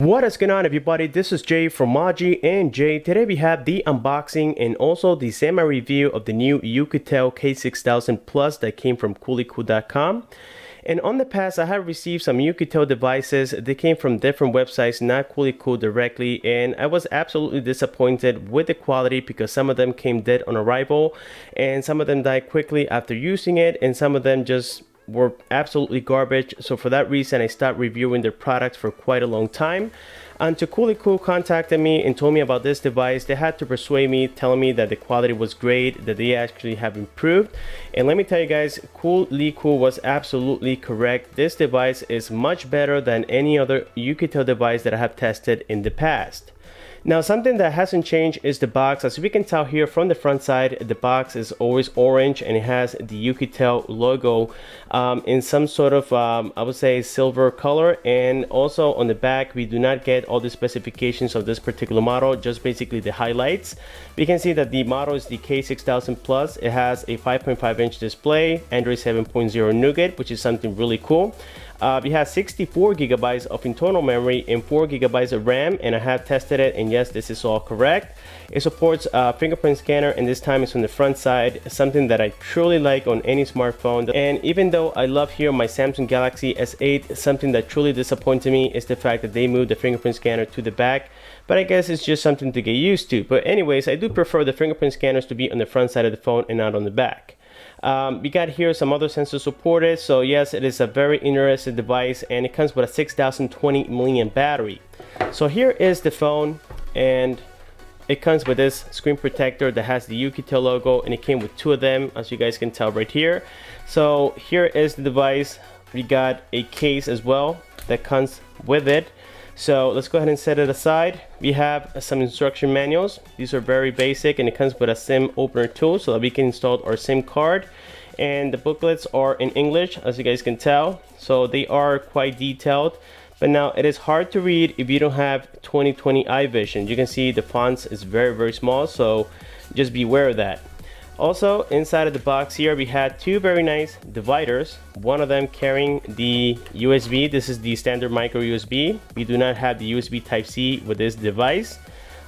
What is going on, everybody? This is Jay from Maji and Jay. Today we have the unboxing and also the semi-review of the new Oukitel K6000 Plus that came from Oukitel.com. And on the past, I have received some Oukitel devices. They came from different websites, not Oukitel directly, and I was absolutely disappointed with the quality because some of them came dead on arrival and some of them died quickly after using it, and some of them just were absolutely garbage. So for that reason, I stopped reviewing their products for quite a long time. Until Oukitel contacted me and told me about this device. They had to persuade me, telling me that the quality was great, that they actually have improved. And let me tell you guys, Oukitel was absolutely correct. This device is much better than any other Oukitel device that I have tested in the past. Now, something that hasn't changed is the box. As we can tell here from the front side, the box is always orange and it has the Oukitel logo in some sort of, I would say, silver color. And also on the back, we do not get all the specifications of this particular model, just basically the highlights. We can see that the model is the K6000 Plus. It has a 5.5-inch display, Android 7.0 Nougat, which is something really cool. We have 64 gigabytes of internal memory and 4 gigabytes of RAM, and I have tested it, and yes, this is all correct. It supports a fingerprint scanner, and this time it's on the front side, something that I truly like on any smartphone. And even though I love here my Samsung Galaxy S8, something that truly disappointed me is the fact that they moved the fingerprint scanner to the back, but I guess it's just something to get used to. But anyways, I do prefer the fingerprint scanners to be on the front side of the phone and not on the back. We got here some other sensors supported, so yes, it is a very interesting device, and it comes with a 6020 milliamp battery. So here is the phone, and it comes with this screen protector that has the Oukitel logo, and it came with two of them, as you guys can tell right here. So here is the device. We got a case as well that comes with it. So let's go ahead and set it aside. We have some instruction manuals. These are very basic, and it comes with a SIM opener tool so that we can install our SIM card. And the booklets are in English, as you guys can tell. So they are quite detailed. But now it is hard to read if you don't have 20/20 eye vision. You can see the fonts is very, very small, so just be aware of that. Also, inside of the box here, we had two very nice dividers. One of them carrying the USB. This is the standard micro USB. We do not have the USB Type-C with this device.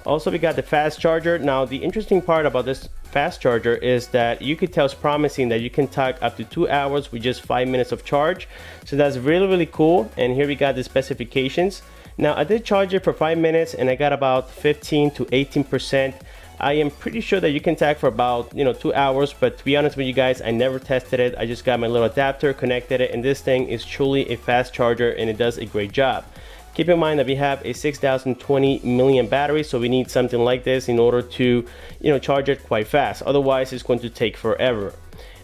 Also, we got the fast charger. Now, the interesting part about this fast charger is that Oukitel is promising that you can talk up to 2 hours with just 5 minutes of charge. So that's really, really cool. And here we got the specifications. Now, I did charge it for 5 minutes and I got about 15 to 18%. I am pretty sure that you can tag for about 2 hours, but to be honest with you guys, I never tested it. I just got my little adapter, connected it, and this thing is truly a fast charger and it does a great job. Keep in mind that we have a 6020 milliamp battery, so we need something like this in order to charge it quite fast. Otherwise, it's going to take forever.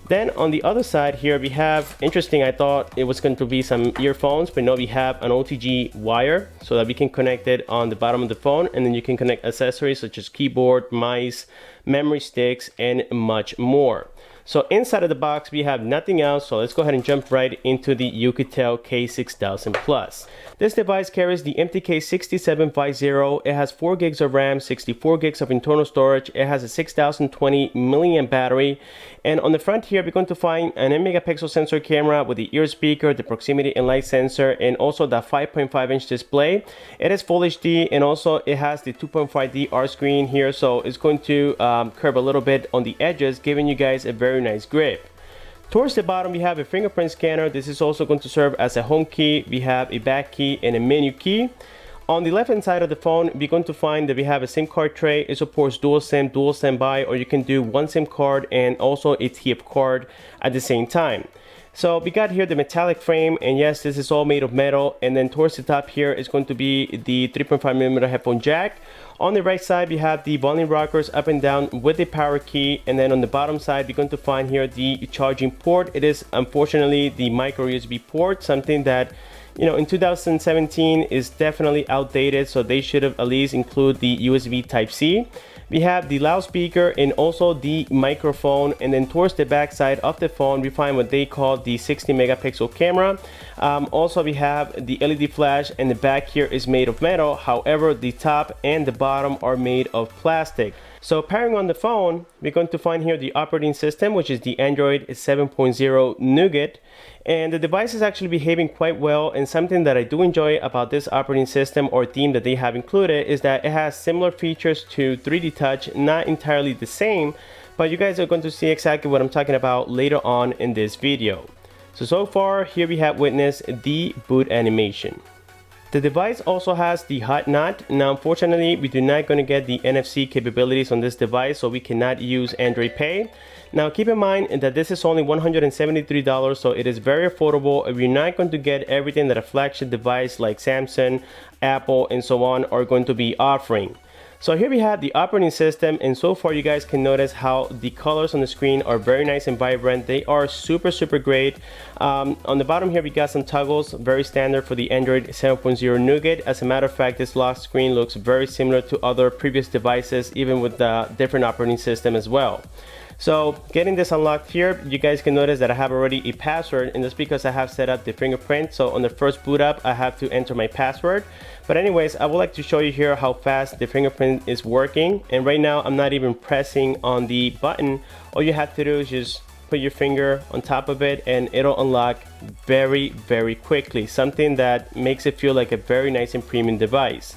Then on the other side here, we have, interesting, I thought it was going to be some earphones, but no, we have an OTG wire so that we can connect it on the bottom of the phone, and then you can connect accessories such as keyboard, mice, memory sticks, and much more. So inside of the box, we have nothing else. So let's go ahead and jump right into the Oukitel K6000 Plus. This device carries the MTK6750. It has 4 gigs of RAM, 64 gigs of internal storage. It has a 6020 milliamp battery. And on the front here, we're going to find an 8 megapixel sensor camera with the ear speaker, the proximity and light sensor, and also the 5.5-inch display. It is Full HD, and also it has the 2.5D R screen here. So it's going to curve a little bit on the edges, giving you guys a very nice grip. Towards the bottom, we have a fingerprint scanner. This is also going to serve as a home key. We have a back key and a menu key. On the left hand side of the phone, we're going to find that we have a SIM card tray. It supports dual SIM, dual standby, or you can do one SIM card and also a TF card at the same time. So we got here the metallic frame, and yes, this is all made of metal. And then towards the top here is going to be the 3.5mm headphone jack. On the right side, we have the volume rockers up and down with the power key. And then on the bottom side, we're going to find here the charging port. It is unfortunately the micro USB port, something that in 2017 is definitely outdated. So they should have at least include the USB Type-C. We have the loudspeaker and also the microphone, and then towards the back side of the phone we find what they call the 60 megapixel camera. Also we have the LED flash, and the back here is made of metal. However, the top and the bottom are made of plastic. So powering on the phone, we're going to find here the operating system, which is the Android 7.0 Nougat. And the device is actually behaving quite well, and something that I do enjoy about this operating system or theme that they have included is that it has similar features to 3D Touch, not entirely the same, but you guys are going to see exactly what I'm talking about later on in this video. So far, here we have witnessed the boot animation. The device also has the hot knot. Now unfortunately we do not going to get the NFC capabilities on this device, so we cannot use Android Pay. Now keep in mind that this is only $173, so it is very affordable if you're not going to get everything that a flagship device like Samsung, Apple and so on are going to be offering. So here we have the operating system, and so far you guys can notice how the colors on the screen are very nice and vibrant. They are super great. On the bottom here we got some toggles, very standard for the Android 7.0 Nougat. As a matter of fact, this lock screen looks very similar to other previous devices, even with the different operating system as well. So getting this unlocked here, you guys can notice that I have already a password, and that's because I have set up the fingerprint. So on the first boot up, I have to enter my password. But anyways, I would like to show you here how fast the fingerprint is working. And right now I'm not even pressing on the button. All you have to do is just put your finger on top of it and it'll unlock very quickly. Something that makes it feel like a very nice and premium device.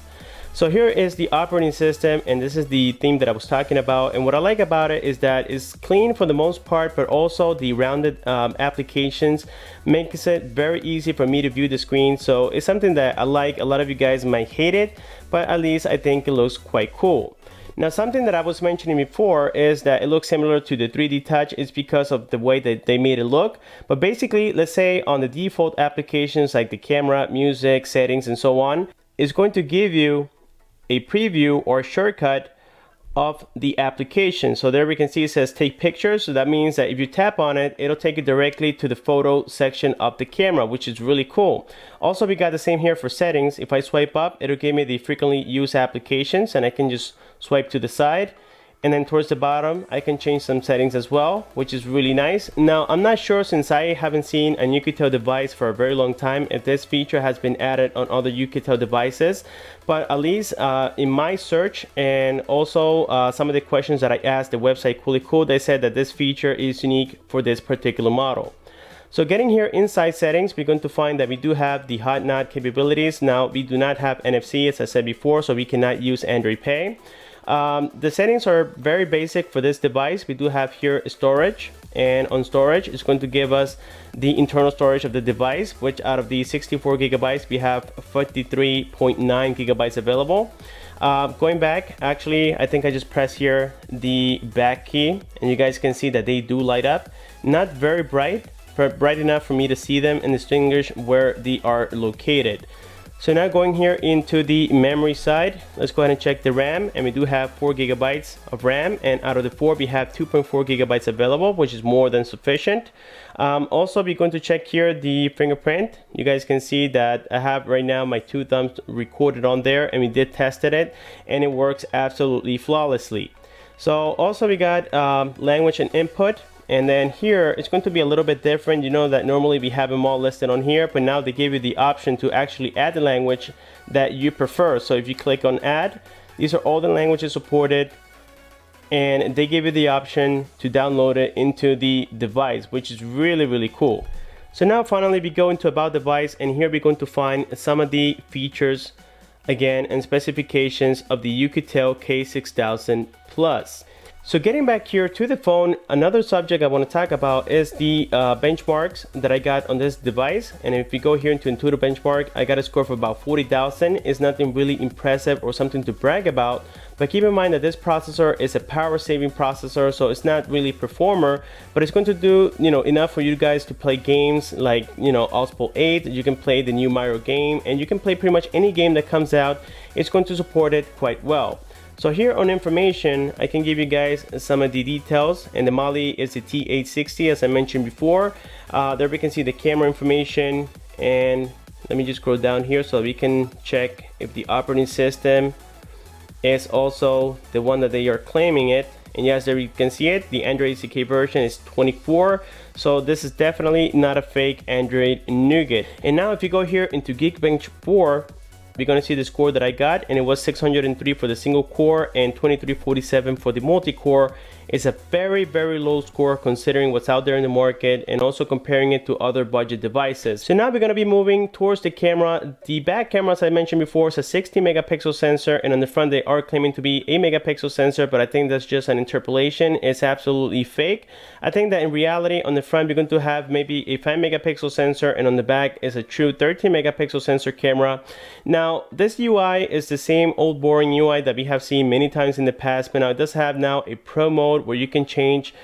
So here is the operating system, and this is the theme that I was talking about. And what I like about it is that it's clean for the most part, but also the rounded applications makes it very easy for me to view the screen. So it's something that I like. A lot of you guys might hate it, but at least I think it looks quite cool. Now something that I was mentioning before is that it looks similar to the 3D Touch. It's because of the way that they made it look. But basically, let's say on the default applications like the camera, music, settings and so on, it's going to give you a preview or shortcut of the application. So there we can see it says take pictures. So that means that if you tap on it, it'll take you directly to the photo section of the camera, which is really cool. Also, we got the same here for settings. If I swipe up, it'll give me the frequently used applications, and I can just swipe to the side. And then towards the bottom, I can change some settings as well, which is really nice. Now, I'm not sure, since I haven't seen a Oukitel device for a very long time, if this feature has been added on other Oukitel devices. But at least in my search, and also some of the questions that I asked the website Cool, they said that this feature is unique for this particular model. So getting here inside settings, we're going to find that we do have the hot knot capabilities. Now, we do not have NFC, as I said before, so we cannot use Android Pay. The settings are very basic for this device. We do have here storage, and on storage it's going to give us the internal storage of the device, which out of the 64 gigabytes we have 53.9 gigabytes available. Going back, actually I think I just press here the back key, and you guys can see that they do light up. Not very bright, but bright enough for me to see them and distinguish where they are located. So now going here into the memory side, let's go ahead and check the RAM, and we do have 4 gigabytes of RAM, and out of the 4 we have 2.4 gigabytes available, which is more than sufficient. Also, we're going to check here the fingerprint. You guys can see that I have right now my 2 thumbs recorded on there, and we did tested it, and it works absolutely flawlessly. So also we got language and input. And then here, it's going to be a little bit different. You know that normally we have them all listed on here, but now they give you the option to actually add the language that you prefer. So if you click on add, these are all the languages supported, and they give you the option to download it into the device, which is really cool. So now finally we go into about device, and here we're going to find some of the features again and specifications of the Oukitel K6000 Plus. So getting back here to the phone, another subject I want to talk about is the benchmarks that I got on this device. And if we go here into Intuitive benchmark, I got a score of about 40,000. It's nothing really impressive or something to brag about, but keep in mind that this processor is a power saving processor, so it's not really performer, but it's going to do, you know, enough for you guys to play games like, you know, Oukitel 8. You can play the new Mario game, and you can play pretty much any game that comes out. It's going to support it quite well. So here on information, I can give you guys some of the details, and the Mali is the T860, as I mentioned before. There we can see the camera information, and let me just scroll down here so we can check if the operating system is also the one that they are claiming it. And yes, there you can see it. The Android ACK version is 24, so this is definitely not a fake Android Nougat. And now if you go here into Geekbench 4, we're going to see the score that I got, and it was 603 for the single core and 2347 for the multi-core. It's a very, very low score considering what's out there in the market and also comparing it to other budget devices. So now we're going to be moving towards the camera. The back camera, as I mentioned before, is a 60 megapixel sensor, and on the front they are claiming to be a megapixel sensor, but I think that's just an interpolation. It's absolutely fake. I think that in reality on the front we're going to have maybe a 5 megapixel sensor, and on the back is a true 13 megapixel sensor camera. Now this UI is the same old boring UI that we have seen many times in the past, but now it does have now a pro mode where you can change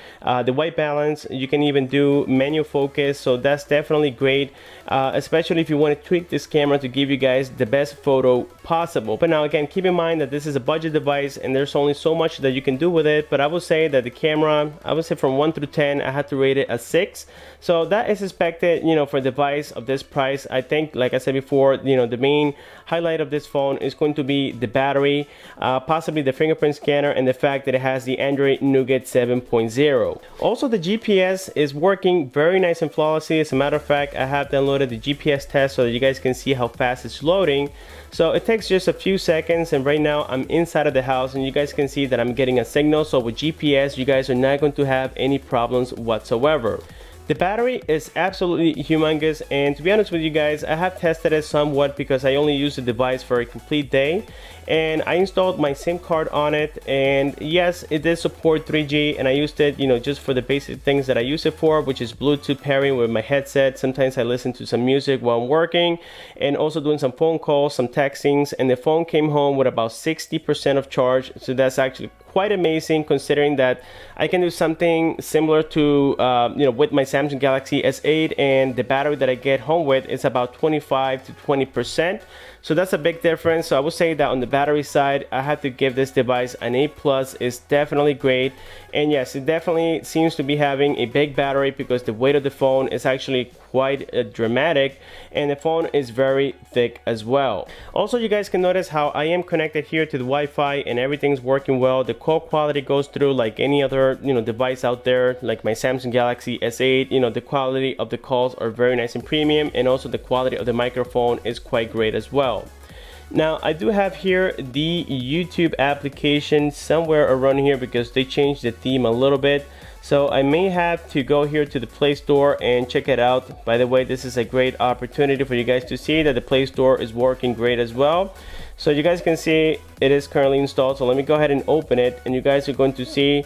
the white balance. You can even do manual focus, so that's definitely great, especially if you want to tweak this camera to give you guys the best photo possible. But now again, keep in mind that this is a budget device and there's only so much that you can do with it. But I would say that the camera, I would say from 1 through 10, I had to rate it a 6. So that is expected, you know, for a device of this price. I think, like I said before, you know, the main highlight of this phone is going to be the battery, possibly the fingerprint scanner, and the fact that it has the Android Nougat 7.0. Also, the GPS is working very nice and flawlessly. As a matter of fact, I have downloaded the GPS test so that you guys can see how fast it's loading. So it takes just a few seconds, and right now I'm inside of the house and you guys can see that I'm getting a signal. So with GPS, you guys are not going to have any problems whatsoever. The battery is absolutely humongous, and to be honest with you guys, I have tested it somewhat because I only used the device for a complete day, and I installed my SIM card on it, and yes, it did support 3G, and I used it, you know, just for the basic things that I use it for, which is Bluetooth pairing with my headset. Sometimes I listen to some music while I'm working, and also doing some phone calls, some textings, and the phone came home with about 60% of charge, so that's actually quite amazing considering that I can do something similar to you know, with my Samsung Galaxy S8, and the battery that I get home with is about 25 to 20%. So that's a big difference. So I would say that on the battery side, I have to give this device an A+. It's definitely great. And yes, it definitely seems to be having a big battery because the weight of the phone is actually quite dramatic, and the phone is very thick as well. Also, you guys can notice how I am connected here to the Wi-Fi and everything's working well. The call quality goes through like any other, you know, device out there, like my Samsung Galaxy S8. You know, the quality of the calls are very nice and premium, and also the quality of the microphone is quite great as well. Now I do have here the YouTube application somewhere around here because they changed the theme a little bit, so I may have to go here to the Play Store and check it out. By the way, this is a great opportunity for you guys to see that the Play Store is working great as well. So you guys can see it is currently installed, so let me go ahead and open it, and you guys are going to see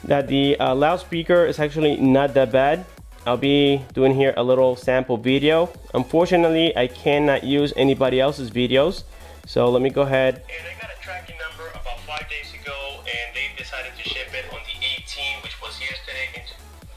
that the loudspeaker is actually not that bad. I'll be doing here a little sample video. Unfortunately, I cannot use anybody else's videos, so let me go ahead. And I got a tracking number about 5 days ago, and they decided to ship it on the 18th, which was yesterday.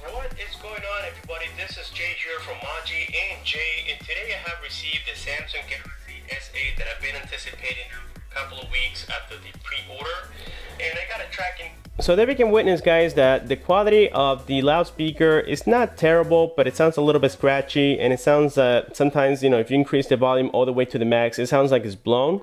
And what is going on, everybody? This is Jay here from Maji and Jay, and today I have received the Samsung Galaxy S8 that I've been anticipating for a couple of weeks after the pre-order, and I got a tracking. So there we can witness, guys, that the quality of the loudspeaker is not terrible, but it sounds a little bit scratchy, and it sounds sometimes, you know, if you increase the volume all the way to the max, it sounds like it's blown.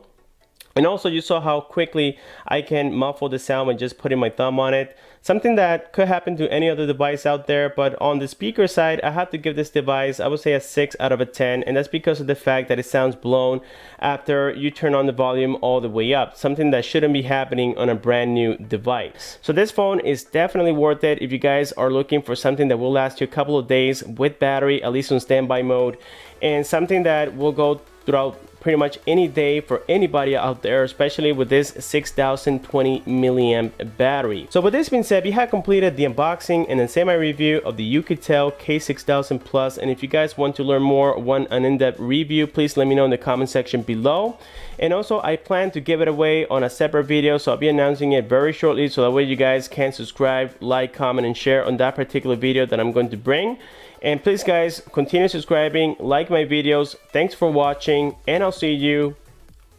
And also you saw how quickly I can muffle the sound by just putting my thumb on it. Something that could happen to any other device out there, but on the speaker side, I have to give this device, I would say, a 6 out of a 10, and that's because of the fact that it sounds blown after you turn on the volume all the way up, something that shouldn't be happening on a brand new device. So this phone is definitely worth it if you guys are looking for something that will last you a couple of days with battery, at least on standby mode, and something that will go throughout pretty much any day for anybody out there, especially with this 6020 milliamp battery. So with this being said, we have completed the unboxing and then semi-review of the Oukitel K6000 Plus, and if you guys want to learn more, want an in-depth review, please let me know in the comment section below. And also I plan to give it away on a separate video, so I'll be announcing it very shortly, so that way you guys can subscribe, like, comment, and share on that particular video that I'm going to bring. And please guys, continue subscribing, like my videos. Thanks for watching, and I'll see you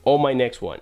on my next one.